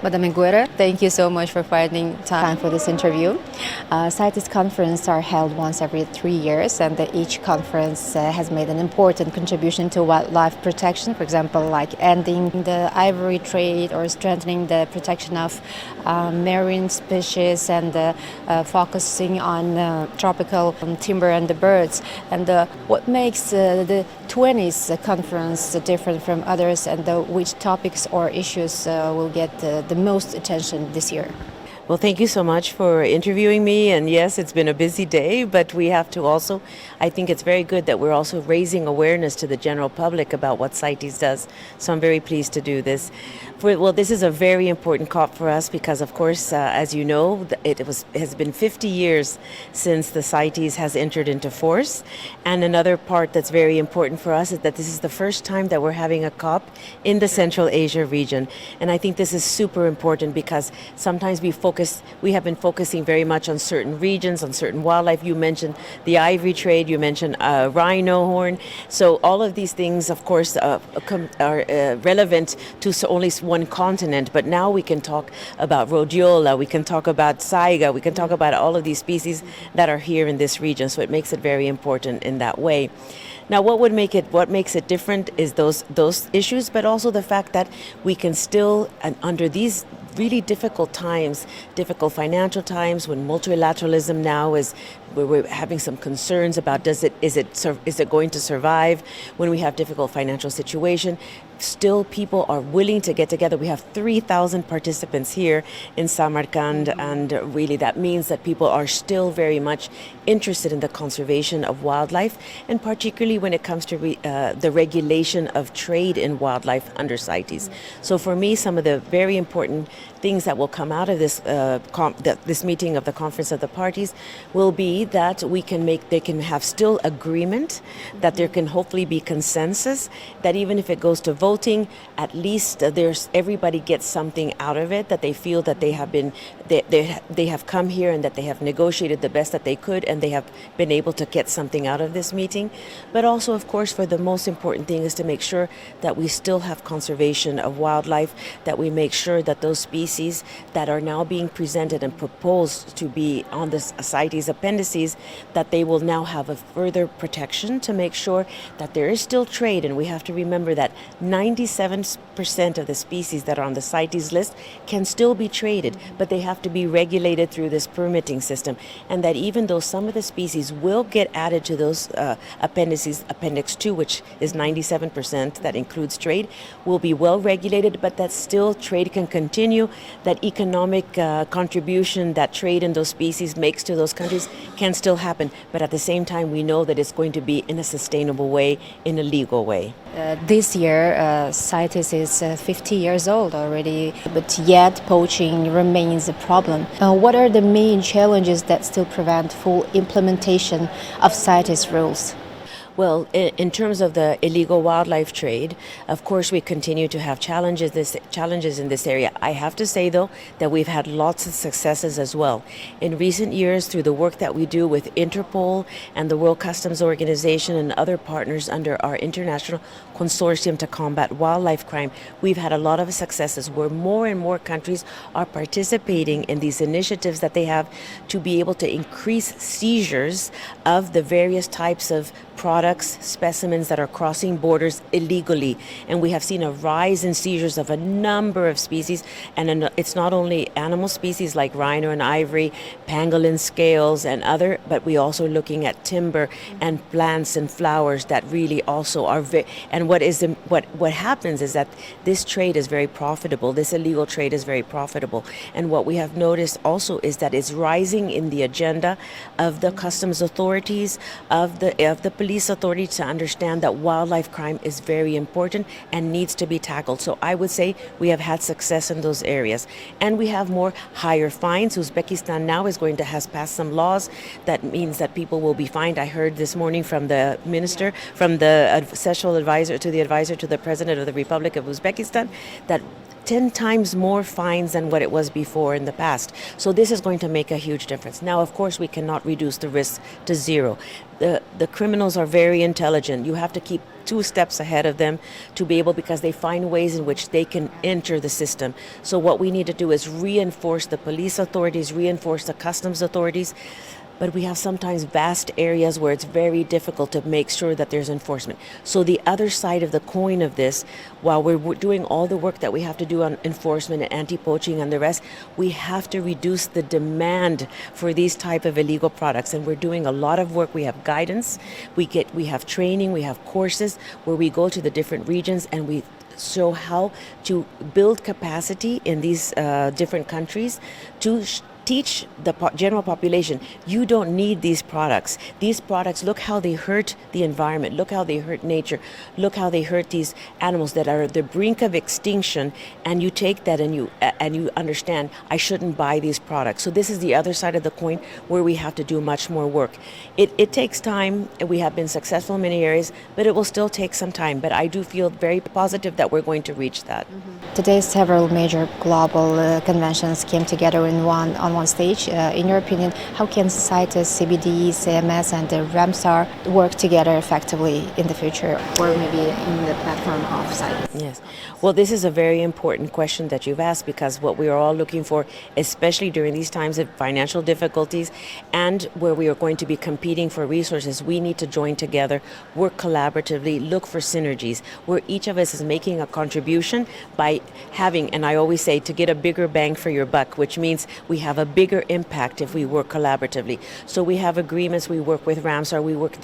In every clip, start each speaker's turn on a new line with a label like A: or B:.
A: Madam Iguero, thank you so much for finding time for this interview. CITES conferences are held once every 3 years, and each conference has made an important contribution to wildlife protection, for example, like ending the ivory trade or strengthening the protection of marine species and focusing on tropical timber and the birds. And what makes the 20th conference different from others, and which topics or issues will get the most attention this year?
B: Well, thank you so much for interviewing me. And yes, it's been a busy day, but we have to also, I think it's very good that we're also raising awareness to the general public about what CITES does. So I'm very pleased to do this. Well, this is a very important COP for us because, of course, as you know, it has been 50 years since the CITES has entered into force. And another part that's very important for us is that this is the first time that we're having a COP in the Central Asia region. And I think this is super important because sometimes we have been focusing very much on certain regions, on certain wildlife. You mentioned the ivory trade, you mentioned rhino horn. So all of these things, of course, are relevant to only one continent. But now we can talk about rhodiola, we can talk about saiga, we can talk about all of these species that are here in this region. So it makes it very important in that way. Now, what makes it different is those issues, but also the fact that we can still, and under these really difficult times, difficult financial times, when multilateralism now is, we're having some concerns about is it going to survive when we have difficult financial situation. Still, people are willing to get together. We have 3,000 participants here in Samarkand, and really that means that people are still very much interested in the conservation of wildlife, and particularly when it comes to the regulation of trade in wildlife under CITES. So for me, some of the very important things that will come out of this meeting of the Conference of the Parties will be that they can have still agreement, that there can hopefully be consensus, that even if it goes to voting, at least everybody gets something out of it, that they feel that they have come here and that they have negotiated the best that they could, and they have been able to get something out of this meeting. But also, of course, for the most important thing is to make sure that we still have conservation of wildlife, that we make sure that those species that are now being presented and proposed to be on the CITES appendices, that they will now have a further protection to make sure that there is still trade. And we have to remember that 97% of the species that are on the CITES list can still be traded, but they have to be regulated through this permitting system. And that even though some of the species will get added to those appendices, Appendix 2, which is 97%, that includes trade, will be well regulated, but that still trade can continue. That economic contribution that trade in those species makes to those countries can still happen. But at the same time, we know that it's going to be in a sustainable way, in a legal way.
A: This year, CITES is 50 years old already, but yet poaching remains a problem. What are the main challenges that still prevent full implementation of CITES rules?
B: Well, in terms of the illegal wildlife trade, of course, we continue to have challenges in this area. I have to say, though, that we've had lots of successes as well. In recent years, through the work that we do with Interpol and the World Customs Organization and other partners under our international consortium to combat wildlife crime, we've had a lot of successes where more and more countries are participating in these initiatives that they have to be able to increase seizures of the various types of products, specimens that are crossing borders illegally. And we have seen a rise in seizures of a number of species. And it's not only animal species like rhino and ivory, pangolin scales and other, but we also looking at timber and plants and flowers that really also are and what happens is that this trade is very profitable. This illegal trade is very profitable. And what we have noticed also is that it's rising in the agenda of the customs authorities, of the police authorities, to understand that wildlife crime is very important and needs to be tackled. So I would say we have had success in those areas. And we have more higher fines. Uzbekistan now has passed some laws that means that people will be fined. I heard this morning from the minister, from the special advisor to the advisor to the President of the Republic of Uzbekistan, that 10 times more fines than what it was before in the past. So this is going to make a huge difference. Now, of course, we cannot reduce the risk to zero. The criminals are very intelligent. You have to keep 2 steps ahead of them to be able, because they find ways in which they can enter the system. So what we need to do is reinforce the police authorities, reinforce the customs authorities. But we have sometimes vast areas where it's very difficult to make sure that there's enforcement. So the other side of the coin of this, while we're doing all the work that we have to do on enforcement and anti-poaching and the rest, we have to reduce the demand for these type of illegal products. And we're doing a lot of work. We have guidance, we have training, we have courses where we go to the different regions and we show how to build capacity in these different countries to teach the general population, you don't need these products. These products, look how they hurt the environment, look how they hurt nature, look how they hurt these animals that are at the brink of extinction, and you take that and you understand, I shouldn't buy these products. So this is the other side of the coin where we have to do much more work. It takes time. We have been successful in many areas, but it will still take some time. But I do feel very positive that we're going to reach that.
A: Today, several major global conventions came together on one stage. In your opinion, how can CITES, CBD, CMS, and Ramsar work together effectively in the future, or maybe in the platform of CITES?
B: Yes. Well, this is a very important question that you've asked, because what we are all looking for, especially during these times of financial difficulties and where we are going to be competing for resources, we need to join together, work collaboratively, look for synergies, where each of us is making a contribution by having, and I always say, to get a bigger bang for your buck, which means we have a bigger impact if we work collaboratively. So we have agreements. We work with Ramsar. We work at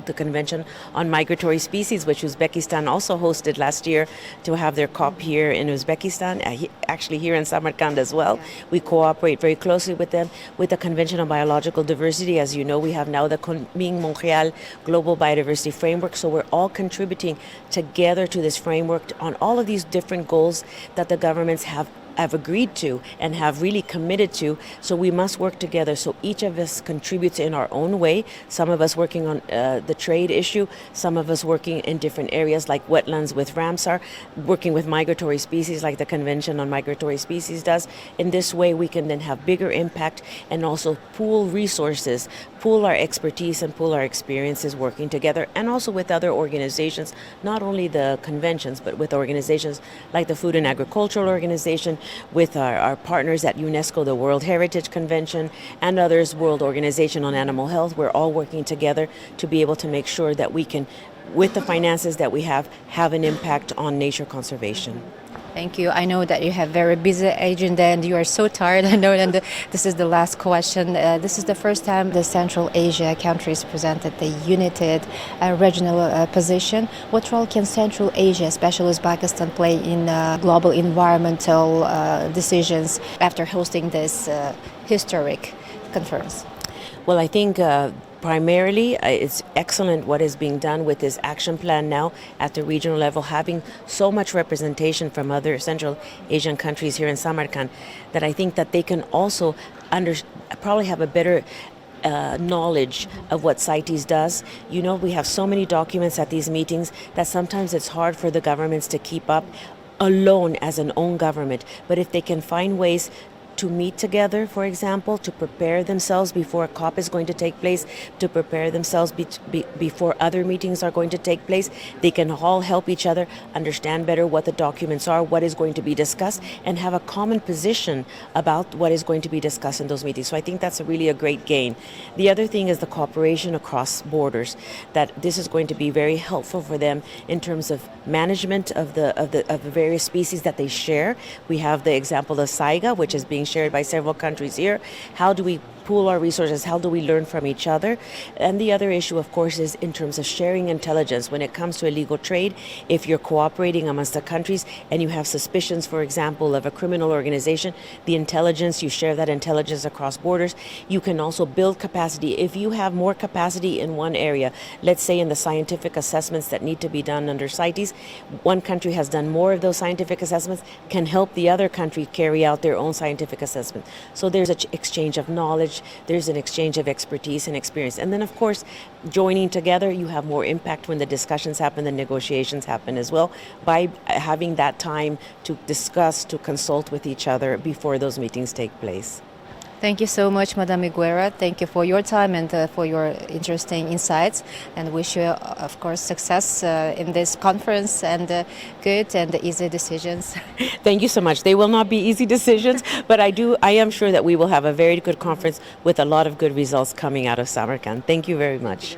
B: the Convention on Migratory Species, which Uzbekistan also hosted last year to have their COP here in Uzbekistan, actually here in Samarkand as well. Yeah. We cooperate very closely with them. With the Convention on Biological Diversity, as you know, we have now the Montreal Global Biodiversity Framework. So we're all contributing together to this framework on all of these different goals that the governments have agreed to and have really committed to. So we must work together. So each of us contributes in our own way. Some of us working on the trade issue, some of us working in different areas like wetlands with Ramsar, working with migratory species like the Convention on Migratory Species does. In this way, we can then have bigger impact and also pool resources, pool our expertise and pool our experiences working together, and also with other organizations, not only the conventions, but with organizations like the Food and Agricultural Organization, with our partners at UNESCO, the World Heritage Convention, and others, World Organization on Animal Health. We're all working together to be able to make sure that we can, with the finances that we have an impact on nature conservation.
A: Thank you. I know that you have very busy agenda and you are so tired. I know, and this is the last question. This is the first time the Central Asia countries presented the united regional position. What role can Central Asia, especially Uzbekistan, play in global environmental decisions after hosting this historic conference?
B: Well, I think primarily, it's excellent what is being done with this action plan now at the regional level, having so much representation from other Central Asian countries here in Samarkand, that I think that they can also probably have a better knowledge of what CITES does. You know, we have so many documents at these meetings that sometimes it's hard for the governments to keep up alone as an own government. But if they can find ways to meet together, for example, to prepare themselves before a COP is going to take place, to prepare themselves before other meetings are going to take place. They can all help each other understand better what the documents are, what is going to be discussed, and have a common position about what is going to be discussed in those meetings. So I think that's really a great gain. The other thing is the cooperation across borders, that this is going to be very helpful for them in terms of management of the various species that they share. We have the example of saiga, which is being shared by several countries here. How do we pool our resources? How do we learn from each other? And the other issue, of course, is in terms of sharing intelligence. When it comes to illegal trade, if you're cooperating amongst the countries and you have suspicions, for example, of a criminal organization, the intelligence, you share that intelligence across borders. You can also build capacity. If you have more capacity in one area, let's say in the scientific assessments that need to be done under CITES, one country has done more of those scientific assessments, can help the other country carry out their own scientific assessment. So there's an exchange of knowledge, knowledge, there's an exchange of expertise and experience. And then, of course, joining together, you have more impact when the discussions happen, the negotiations happen as well, by having that time to discuss, to consult with each other before those meetings take place.
A: Thank you so much, Madame Iguero. Thank you for your time and for your interesting insights. And wish you, of course, success in this conference and good and easy decisions.
B: Thank you so much. They will not be easy decisions, but I am sure that we will have a very good conference with a lot of good results coming out of Samarkand. Thank you very much.